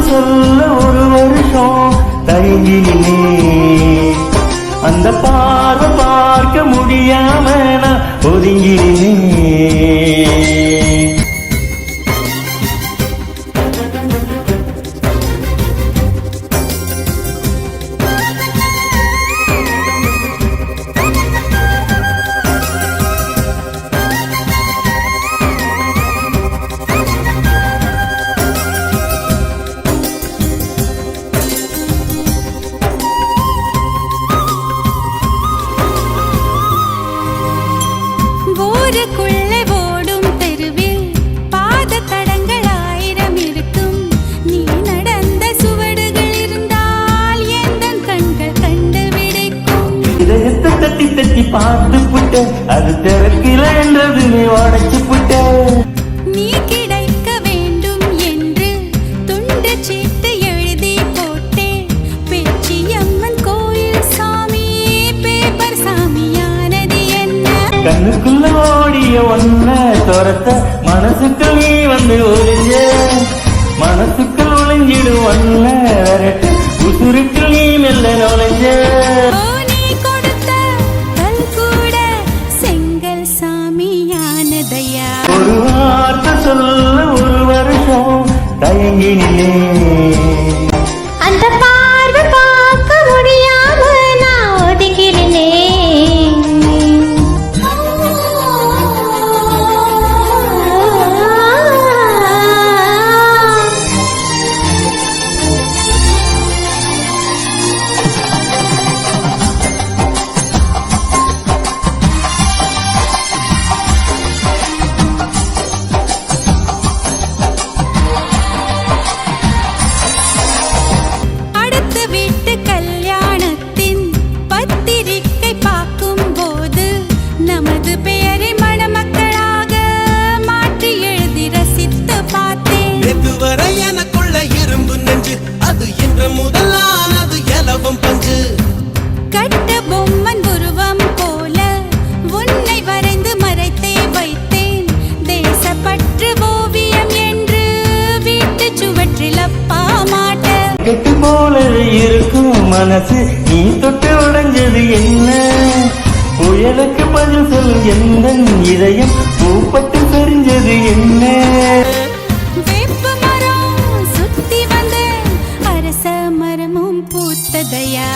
சொல்ல ஒரு வருஷம் தயங்கினே அந்த பார்வை பார்க்க முடியாம நான் ஒதுங்கினேன். ஊருக்குள்ளே ஓடும் தெருவில் பாத தடங்கள் 1000 இருக்கும். நீ நடந்த சுவடுகள் இருந்தால் எந்தன் கண்கள் கண்டுபிடிக்கும். இதயத்தை தட்டி தட்டி பார்த்து புட்ட அது திறக்கில என்றது நீ உடைச்சு புட்ட. நீ கிடைக்க வேண்டும் என்று துண்டு சீட்டு எழுதி போட்டேன். பேச்சியம்மன் கோயில் சாமி பேப்பர் சாமியானது என்ன? கண்ணுக்குள்ள ஓடிய ஒன்ன துரத்த மனசுக்குள் நீ வந்து ஒளிஞ்ச. மனசுக்குள் ஒளிஞ்சிடு ஒன்ன வரட்டு உசுருக்குள் நீ மெல்ல நுழைஞ்ச. நீ கொடுத்த கல் கூட செங்கல் சாமியானதையா? ஒரு வார்த்தை சொல்ல ஒரு வருஷம் தயங்கினே அந்த பார்வை பார்க்க முடியாம நான் ஒதுங்கினே. கட்ட பொம்மன் உருவம் போல உன்னை வரைந்து மறைத்தே வைத்தேன். தேசப்பற்று ஓவியம் என்று வீட்டு சுவற்றில் அப்பா மாட்ட. கெட்டு போல இருக்கும் மனசு நீ தொட்டு உடைஞ்சது என்ன? புயலுக்கு பதில் சொல் எந்த இதயம் பூப்பட்டு தெரிஞ்சது என்ன? வேப்ப மரம் சுத்தி வந்து அரச மரமும் பூத்ததையா?